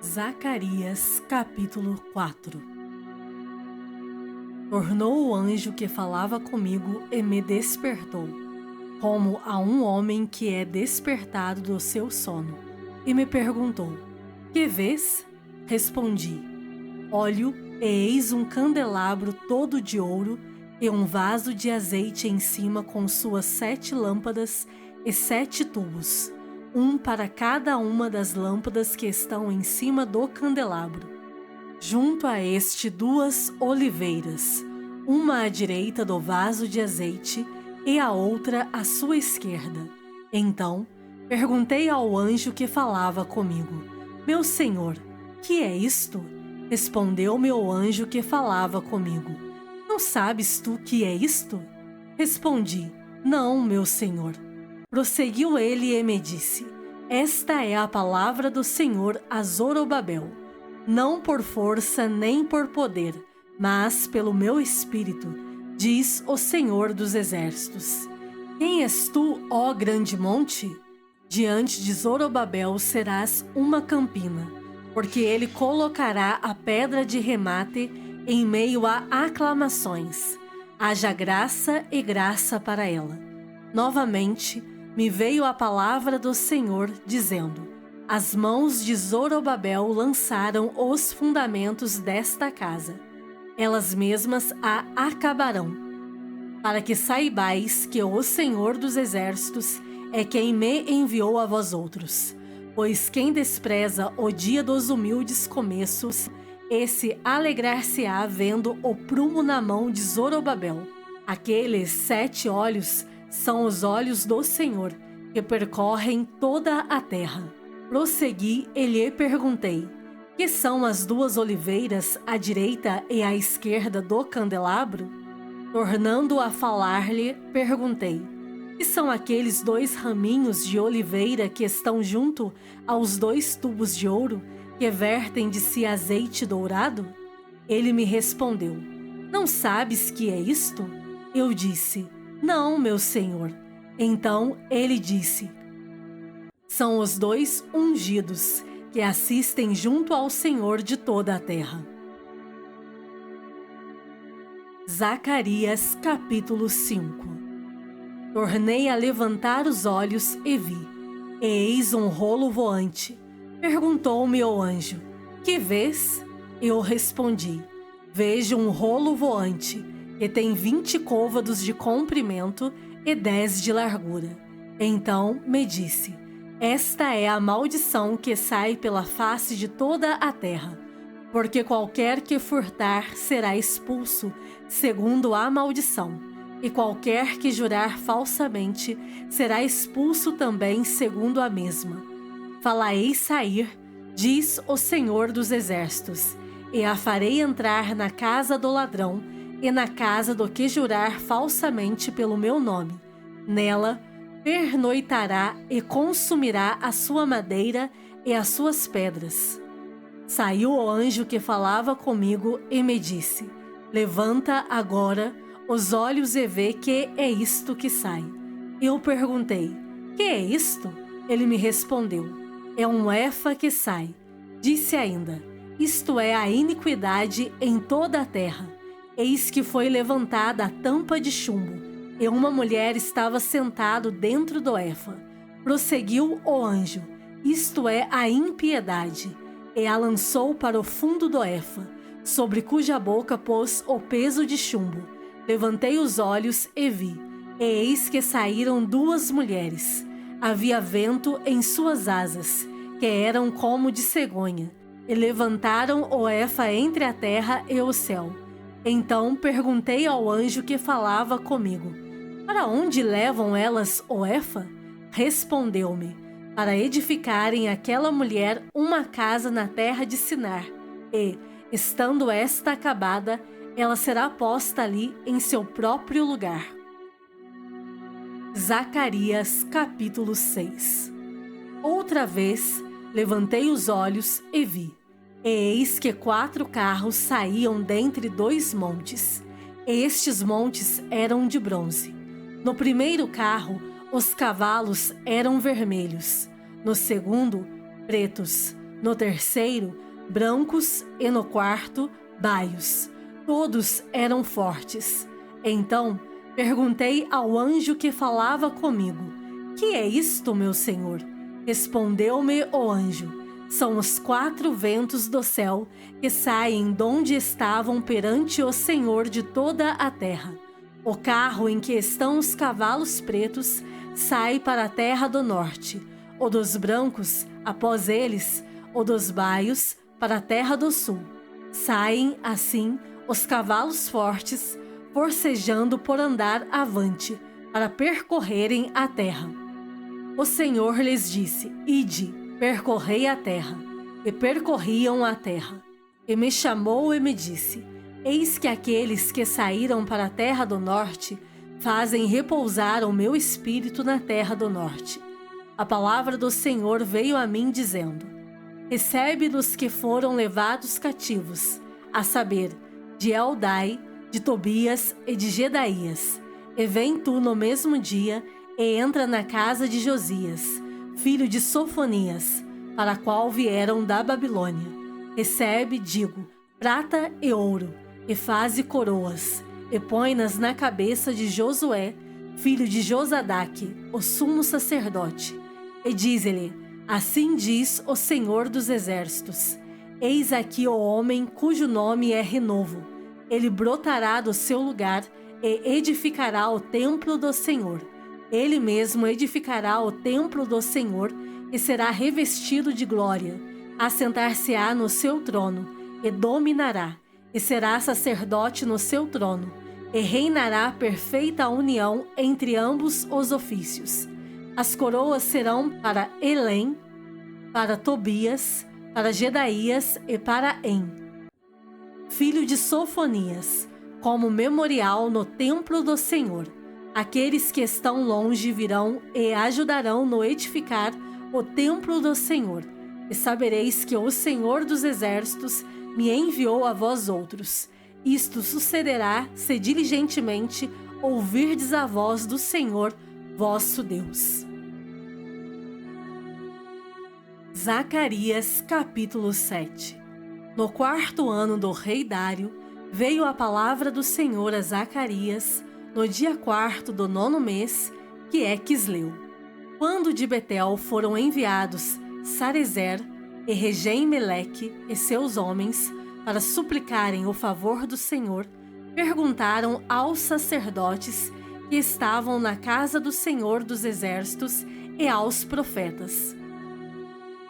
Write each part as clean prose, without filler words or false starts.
Zacarias, capítulo 4. Tornou o anjo que falava comigo e me despertou, como a um homem que é despertado do seu sono, e me perguntou: Que vês? Respondi: Olho, e eis um candelabro todo de ouro e um vaso de azeite em cima com suas 7 lâmpadas e 7 tubos, um para cada uma das lâmpadas que estão em cima do candelabro. Junto a este 2 oliveiras, uma à direita do vaso de azeite e a outra à sua esquerda. Então, perguntei ao anjo que falava comigo: Meu senhor, que é isto? Respondeu-me o anjo que falava comigo: Não sabes tu que é isto? Respondi: Não, meu senhor. Prosseguiu ele e me disse: Esta é a palavra do Senhor a Zorobabel, não por força nem por poder, mas pelo meu espírito, diz o Senhor dos Exércitos. Quem és tu, ó grande monte? Diante de Zorobabel serás uma campina, porque ele colocará a pedra de remate em meio a aclamações. Haja graça e graça para ela. Novamente, me veio a palavra do Senhor, dizendo: As mãos de Zorobabel lançaram os fundamentos desta casa. Elas mesmas a acabarão. Para que saibais que o Senhor dos Exércitos é quem me enviou a vós outros. Pois quem despreza o dia dos humildes começos, esse alegrar-se-á vendo o prumo na mão de Zorobabel. Aqueles 7 olhos são os olhos do Senhor, que percorrem toda a terra. Prossegui e lhe perguntei: Que são as 2 oliveiras à direita e à esquerda do candelabro? Tornando a falar-lhe, perguntei: Que são aqueles 2 raminhos de oliveira que estão junto aos 2 tubos de ouro que vertem de si azeite dourado? Ele me respondeu: Não sabes que é isto? Eu disse: Não, meu senhor. Então ele disse: São os 2 ungidos que assistem junto ao Senhor de toda a terra. Zacarias, capítulo 5. Tornei a levantar os olhos e vi, e eis um rolo voante. Perguntou-me o anjo: Que vês? Eu respondi: Vejo um rolo voante, que tem 20 côvados de comprimento e 10 de largura. Então me disse: Esta é a maldição que sai pela face de toda a terra, porque qualquer que furtar será expulso, segundo a maldição, e qualquer que jurar falsamente será expulso também segundo a mesma. Fala-ei sair, diz o Senhor dos Exércitos, e a farei entrar na casa do ladrão e na casa do que jurar falsamente pelo meu nome. Nela pernoitará e consumirá a sua madeira e as suas pedras. Saiu o anjo que falava comigo e me disse: Levanta agora os olhos e vê que é isto que sai. Eu perguntei: Que é isto? Ele me respondeu: É um efa que sai. Disse ainda: Isto é a iniquidade em toda a terra. Eis que foi levantada a tampa de chumbo, e uma mulher estava sentada dentro do efa. Prosseguiu o anjo: Isto é a impiedade. E a lançou para o fundo do efa, sobre cuja boca pôs o peso de chumbo. Levantei os olhos e vi, e eis que saíram 2 mulheres. Havia vento em suas asas, que eram como de cegonha, e levantaram o efa entre a terra e o céu. Então perguntei ao anjo que falava comigo: Para onde levam elas o efa? Respondeu-me: Para edificarem aquela mulher uma casa na terra de Sinar, e, estando esta acabada, ela será posta ali em seu próprio lugar. Zacarias, capítulo 6. Outra vez, levantei os olhos e vi, e eis que 4 carros saíam dentre 2 montes. Estes montes eram de bronze. No primeiro carro, os cavalos eram vermelhos. No segundo, pretos. no terceiro, brancos, e no quarto, baios. Todos eram fortes. Então perguntei ao anjo que falava comigo: que é isto, meu senhor? Respondeu-me o anjo: são os 4 ventos do céu que saem donde estavam perante o Senhor de toda a terra. O carro em que estão os cavalos pretos sai para a terra do norte, o dos brancos, após eles, o dos baios, para a terra do sul. Saem, assim, os cavalos fortes, forcejando por andar avante, para percorrerem a terra. O Senhor lhes disse: ide, percorrei a terra. E percorriam a terra. E me chamou e me disse: eis que aqueles que saíram para a terra do norte fazem repousar o meu espírito na terra do norte. A palavra do Senhor veio a mim dizendo: recebe dos que foram levados cativos, a saber, de Eldai, de Tobias e de Gedaías, e vem tu no mesmo dia e entra na casa de Josias, filho de Sofonias, para a qual vieram da Babilônia. Recebe, digo, prata e ouro, e faze coroas, e põe-nas na cabeça de Josué, filho de Josadaque, o sumo sacerdote. E diz-lhe: assim diz o Senhor dos Exércitos: eis aqui o homem cujo nome é Renovo. Ele brotará do seu lugar e edificará o templo do Senhor. Ele mesmo edificará o templo do Senhor e será revestido de glória. Assentar-se-á no seu trono e dominará, e será sacerdote no seu trono, e reinará perfeita união entre ambos os ofícios. As coroas serão para Elém, para Tobias, para Gedaías e para En, filho de Sofonias, como memorial no templo do Senhor. Aqueles que estão longe virão e ajudarão no edificar o templo do Senhor. E sabereis que o Senhor dos Exércitos me enviou a vós outros. Isto sucederá se diligentemente ouvirdes a voz do Senhor, vosso Deus. Zacarias, capítulo 7. No 4º ano do rei Dário, veio a palavra do Senhor a Zacarias, no dia 4º do 9º mês, que é Quisleu. Quando de Betel foram enviados Sarezer e Regem-Meleque e seus homens para suplicarem o favor do Senhor, perguntaram aos sacerdotes que estavam na casa do Senhor dos Exércitos e aos profetas: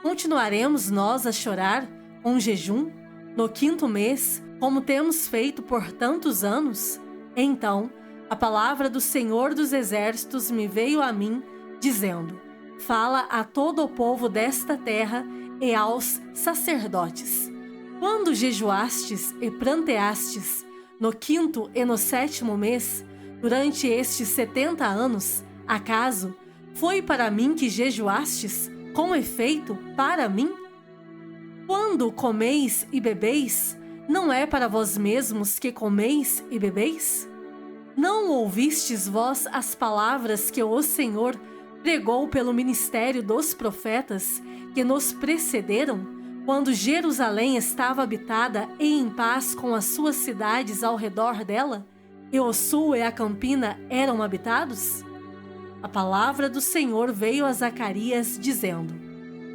continuaremos nós a chorar com jejum no 5º mês, como temos feito por tantos anos? Então a palavra do Senhor dos Exércitos me veio a mim, dizendo: fala a todo o povo desta terra e aos sacerdotes. Quando jejuastes e pranteastes, no 5º e no 7º mês, durante estes 70 anos, acaso foi para mim que jejuastes, com efeito, para mim? Quando comeis e bebeis, não é para vós mesmos que comeis e bebeis? Não ouvistes vós as palavras que o Senhor pregou pelo ministério dos profetas que nos precederam, quando Jerusalém estava habitada e em paz com as suas cidades ao redor dela, e o sul e a campina eram habitados? A palavra do Senhor veio a Zacarias, dizendo: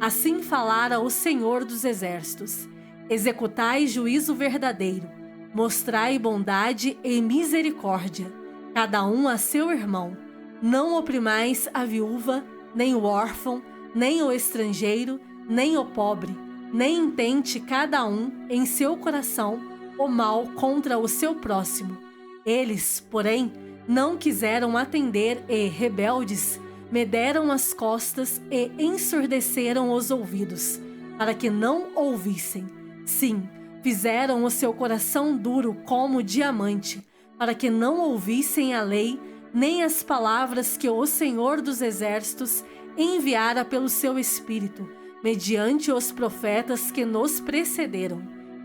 assim falara o Senhor dos Exércitos: executai juízo verdadeiro, mostrai bondade e misericórdia, cada um a seu irmão. Não oprimais a viúva, nem o órfão, nem o estrangeiro, nem o pobre, nem intente cada um em seu coração o mal contra o seu próximo. Eles, porém, não quiseram atender e, rebeldes, me deram as costas e ensurdeceram os ouvidos, para que não ouvissem. Sim, fizeram o seu coração duro como diamante, para que não ouvissem a lei, nem as palavras que o Senhor dos Exércitos enviara pelo seu Espírito, mediante os profetas que nos precederam.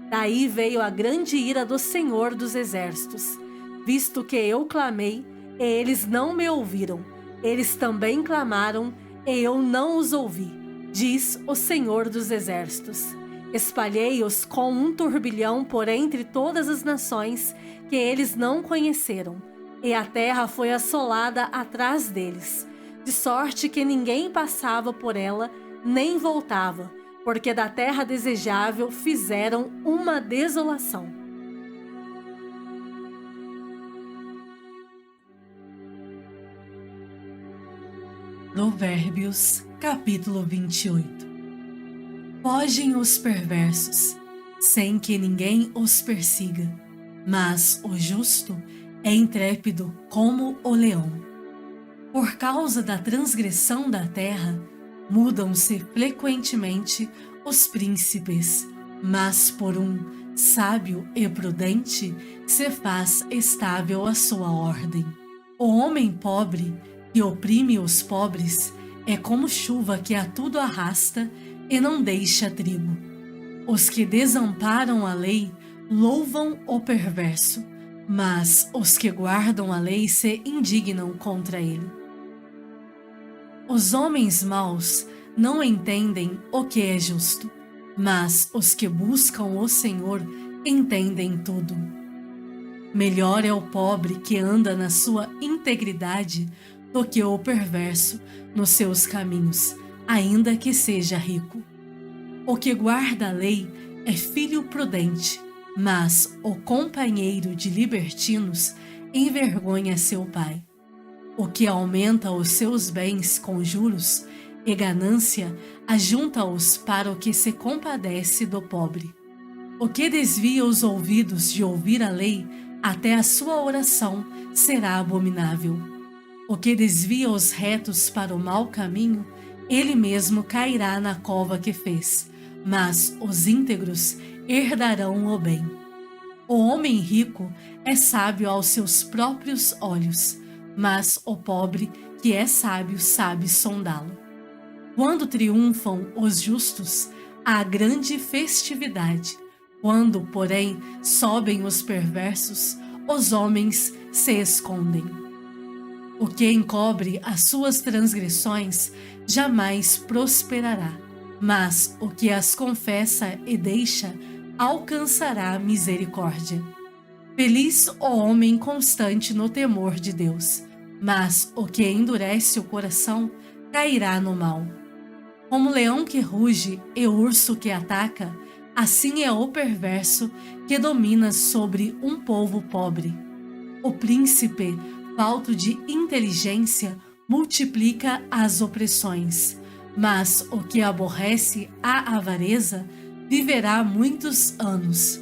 Daí veio a grande ira do Senhor dos Exércitos, visto que eu clamei, e eles não me ouviram. Eles também clamaram, e eu não os ouvi. diz o Senhor dos Exércitos. Espalhei-os com um turbilhão por entre todas as nações que eles não conheceram, e a terra foi assolada atrás deles, de sorte que ninguém passava por ela, nem voltava, porque da terra desejável fizeram uma desolação. Provérbios, capítulo 28. Fogem os perversos, sem que ninguém os persiga, mas o justo é intrépido como o leão. Por causa da transgressão da terra, mudam-se frequentemente os príncipes, mas por um sábio e prudente se faz estável a sua ordem. O homem pobre que oprime os pobres é como chuva que a tudo arrasta e não deixa trigo. Os que desamparam a lei louvam o perverso, mas os que guardam a lei se indignam contra ele. Os homens maus não entendem o que é justo, mas os que buscam o Senhor entendem tudo. Melhor é o pobre que anda na sua integridade do que o perverso nos seus caminhos, ainda que seja rico. O que guarda a lei é filho prudente, mas o companheiro de libertinos envergonha seu pai. O que aumenta os seus bens com juros e ganância ajunta-os para o que se compadece do pobre. O que desvia os ouvidos de ouvir a lei, até a sua oração será abominável. O que desvia os retos para o mau caminho, ele mesmo cairá na cova que fez, mas os íntegros herdarão o bem. O homem rico é sábio aos seus próprios olhos, mas o pobre que é sábio sabe sondá-lo. Quando triunfam os justos, há grande festividade. Quando, porém, sobem os perversos, os homens se escondem. O que encobre as suas transgressões jamais prosperará, mas o que as confessa e deixa alcançará misericórdia. Feliz o homem constante no temor de Deus, mas o que endurece o coração cairá no mal. Como leão que ruge e urso que ataca, assim é o perverso que domina sobre um povo pobre. O príncipe, falto de inteligência, multiplica as opressões, mas o que aborrece a avareza viverá muitos anos.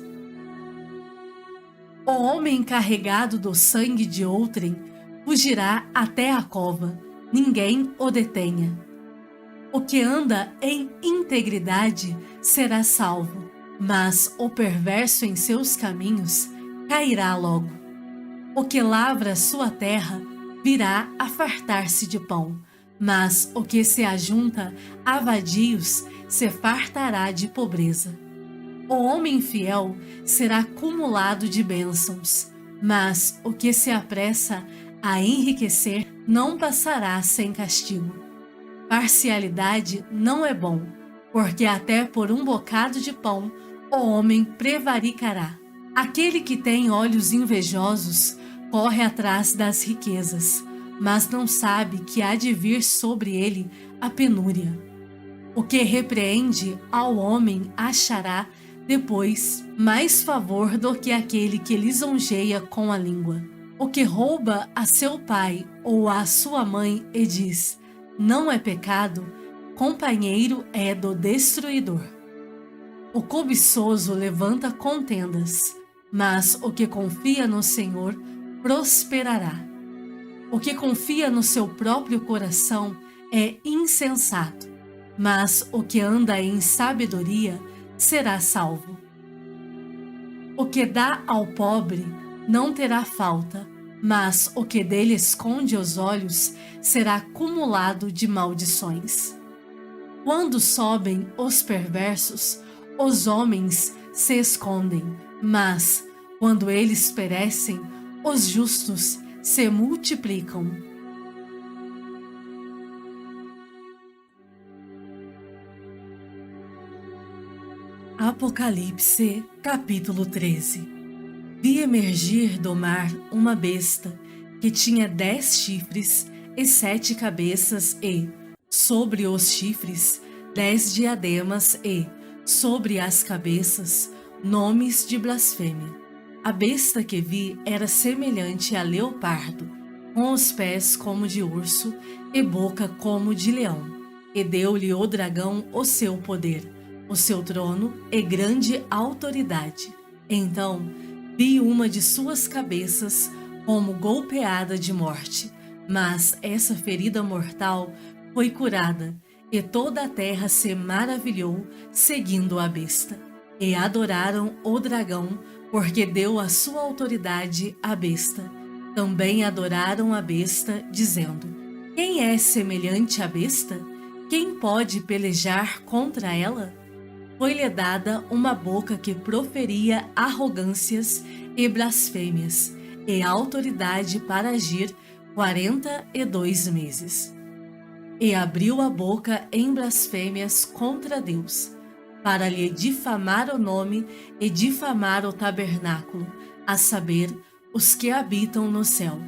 O homem carregado do sangue de outrem fugirá até a cova, ninguém o detenha. O que anda em integridade será salvo, mas o perverso em seus caminhos cairá logo. O que lavra sua terra virá a fartar-se de pão, mas o que se ajunta a vadios se fartará de pobreza. O homem fiel será cumulado de bênçãos, mas o que se apressa a enriquecer não passará sem castigo. Parcialidade não é bom, porque até por um bocado de pão o homem prevaricará. Aquele que tem olhos invejosos corre atrás das riquezas, mas não sabe que há de vir sobre ele a penúria. O que repreende ao homem achará depois mais favor do que aquele que lisonjeia com a língua. O que rouba a seu pai ou a sua mãe e diz: não é pecado, companheiro é do destruidor. O cobiçoso levanta contendas, mas o que confia no Senhor prosperará. O que confia no seu próprio coração é insensato, mas o que anda em sabedoria será salvo. O que dá ao pobre não terá falta, mas o que dele esconde os olhos será acumulado de maldições. Quando sobem os perversos, os homens se escondem, mas quando eles perecem, os justos se multiplicam. Apocalipse, capítulo 13. Vi emergir do mar uma besta que tinha 10 chifres e 7 cabeças e, sobre os chifres, 10 diademas e, sobre as cabeças, nomes de blasfêmia. A besta que vi era semelhante a leopardo, com os pés como de urso e boca como de leão. E deu-lhe o dragão o seu poder, o seu trono e grande autoridade. Então vi uma de suas cabeças como golpeada de morte, mas essa ferida mortal foi curada, e toda a terra se maravilhou seguindo a besta. E adoraram o dragão, porque deu a sua autoridade à besta. Também adoraram a besta, dizendo: Quem é semelhante à besta? Quem pode pelejar contra ela? Foi-lhe dada uma boca que proferia arrogâncias e blasfêmias, e autoridade para agir 42 meses. E abriu a boca em blasfêmias contra Deus, para lhe difamar o nome e difamar o tabernáculo, a saber, os que habitam no céu.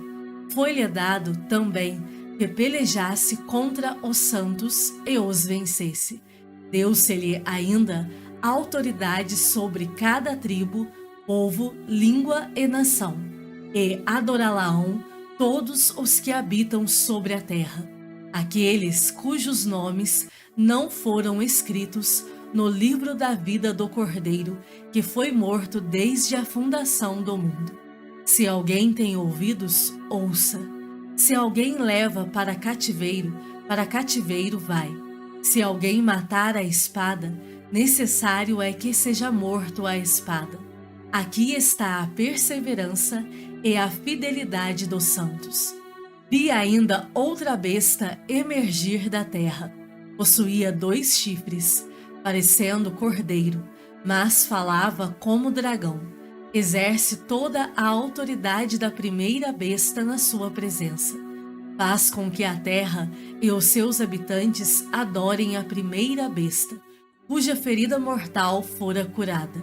Foi-lhe dado também que pelejasse contra os santos e os vencesse. Deu-se-lhe ainda autoridade sobre cada tribo, povo, língua e nação, e adorá-la-ão todos os que habitam sobre a terra, aqueles cujos nomes não foram escritos no livro da vida do Cordeiro, que foi morto desde a fundação do mundo. Se alguém tem ouvidos, ouça. Se alguém leva para cativeiro vai. Se alguém matar a espada, necessário é que seja morto a espada. Aqui está a perseverança e a fidelidade dos santos. Vi ainda outra besta emergir da terra. Possuía 2 chifres, parecendo cordeiro, mas falava como dragão. Exerce toda a autoridade da primeira besta na sua presença. Faz com que a terra e os seus habitantes adorem a primeira besta, cuja ferida mortal fora curada.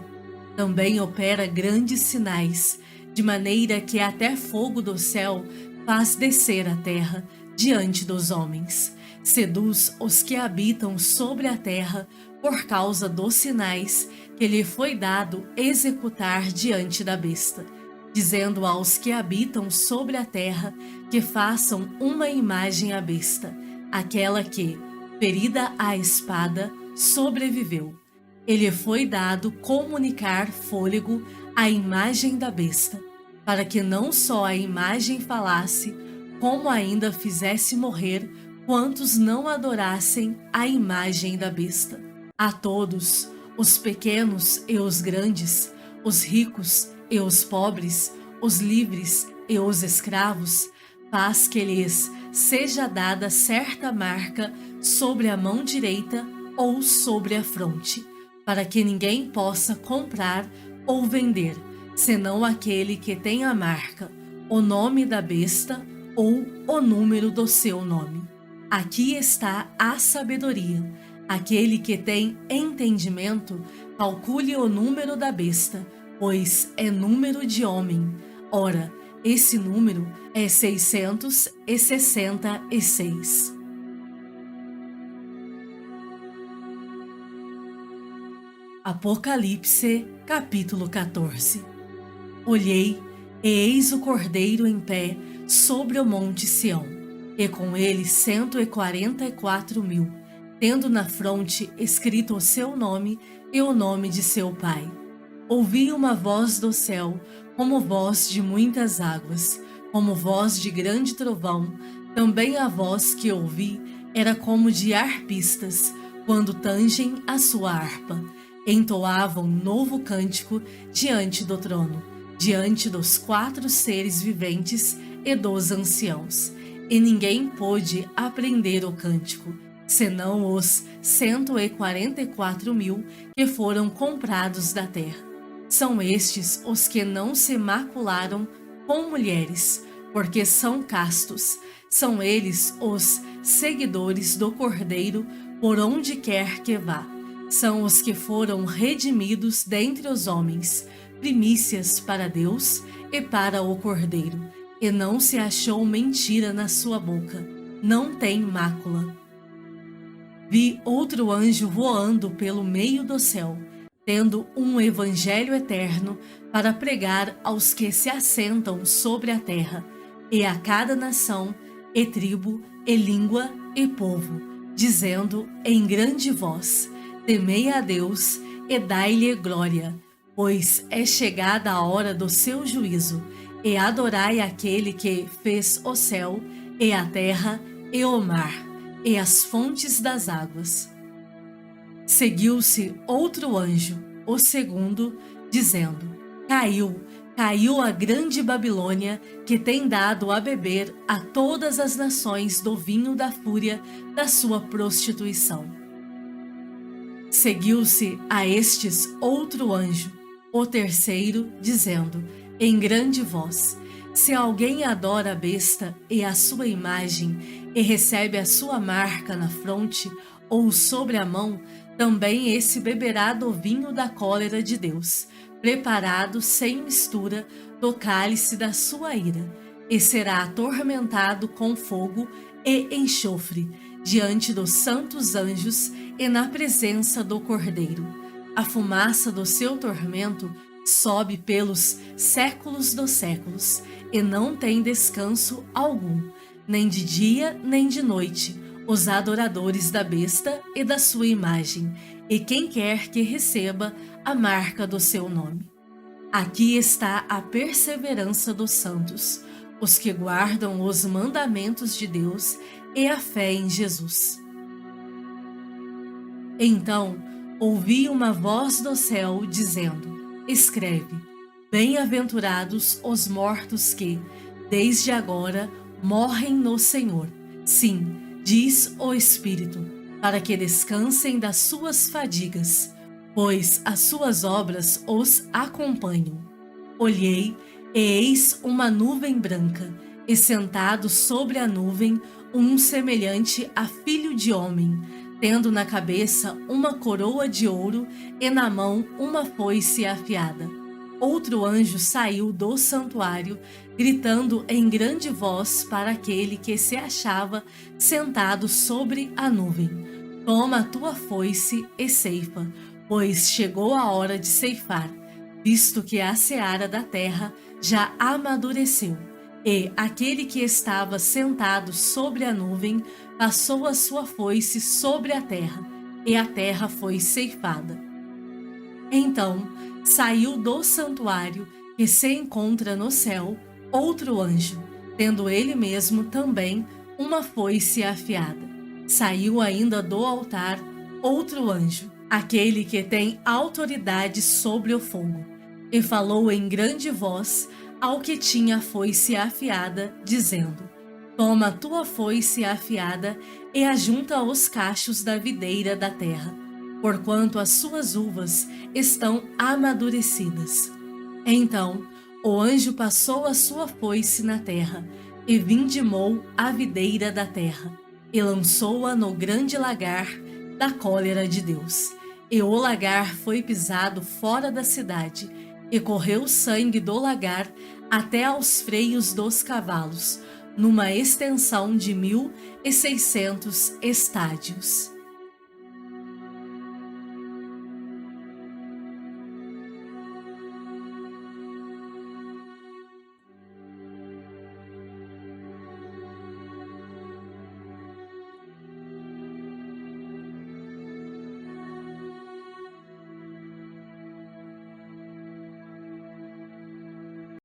Também opera grandes sinais, de maneira que até fogo do céu faz descer a terra diante dos homens. Seduz os que habitam sobre a terra por causa dos sinais que lhe foi dado executar diante da besta, dizendo aos que habitam sobre a terra que façam uma imagem à besta, aquela que, ferida à espada, sobreviveu. Ele foi dado comunicar fôlego à imagem da besta, para que não só a imagem falasse, como ainda fizesse morrer quantos não adorassem a imagem da besta. A todos, os pequenos e os grandes, os ricos e os pobres, os livres e os escravos, faz que lhes seja dada certa marca sobre a mão direita ou sobre a fronte, para que ninguém possa comprar ou vender, senão aquele que tem a marca, o nome da besta ou o número do seu nome. Aqui está a sabedoria. Aquele que tem entendimento, calcule o número da besta, pois é número de homem. Ora, esse número é 666. Apocalipse, capítulo 14. Olhei, e eis o Cordeiro em pé sobre o monte Sião, e com ele 144.000, tendo na fronte escrito o seu nome e o nome de seu pai. Ouvi uma voz do céu, como voz de muitas águas, como voz de grande trovão. Também a voz que ouvi era como de harpistas, quando tangem a sua harpa. Entoavam novo cântico diante do trono, diante dos 4 seres viventes e dos anciãos. E ninguém pôde aprender o cântico, senão os 144.000 que foram comprados da terra. São estes os que não se macularam com mulheres, porque são castos. São eles os seguidores do Cordeiro por onde quer que vá. são os que foram redimidos dentre os homens, primícias para Deus e para o Cordeiro, e não se achou mentira na sua boca, não tem mácula. Vi outro anjo voando pelo meio do céu, tendo um evangelho eterno para pregar aos que se assentam sobre a terra, e a cada nação, e tribo, e língua, e povo, dizendo em grande voz: Temei a Deus e dai-lhe glória, pois é chegada a hora do seu juízo, e adorai aquele que fez o céu, e a terra, e o mar, e as fontes das águas. Seguiu-se outro anjo, o segundo, dizendo: Caiu a grande Babilônia, que tem dado a beber a todas as nações do vinho da fúria da sua prostituição. Seguiu-se a estes outro anjo, o terceiro, dizendo, em grande voz: Se alguém adora a besta e a sua imagem, e recebe a sua marca na fronte ou sobre a mão, também esse beberá do vinho da cólera de Deus, preparado sem mistura do cálice da sua ira, e será atormentado com fogo e enxofre, diante dos santos anjos e na presença do Cordeiro. A fumaça do seu tormento sobe pelos séculos dos séculos, e não tem descanso algum, nem de dia nem de noite, os adoradores da besta e da sua imagem, e quem quer que receba a marca do seu nome. Aqui está a perseverança dos santos, os que guardam os mandamentos de Deus e a fé em Jesus. Então ouvi uma voz do céu dizendo: Escreve: Bem-aventurados os mortos que, desde agora, morrem no Senhor. Sim, diz o Espírito, para que descansem das suas fadigas, pois as suas obras os acompanham. Olhei, e eis uma nuvem branca, e sentado sobre a nuvem, um semelhante a filho de homem, tendo na cabeça uma coroa de ouro e na mão uma foice afiada. Outro anjo saiu do santuário, gritando em grande voz para aquele que se achava sentado sobre a nuvem: Toma a tua foice e ceifa, pois chegou a hora de ceifar, visto que a seara da terra já amadureceu. E aquele que estava sentado sobre a nuvem passou a sua foice sobre a terra, e a terra foi ceifada. Então saiu do santuário, que se encontra no céu, outro anjo, tendo ele mesmo também uma foice afiada. Saiu ainda do altar outro anjo, aquele que tem autoridade sobre o fogo, e falou em grande voz ao que tinha a foice afiada, dizendo: Toma a tua foice afiada e ajunta os cachos da videira da terra, porquanto as suas uvas estão amadurecidas. Então o anjo passou a sua foice na terra, e vindimou a videira da terra, e lançou-a no grande lagar da cólera de Deus. E o lagar foi pisado fora da cidade, e correu sangue do lagar até aos freios dos cavalos, numa extensão de 1.600 estádios.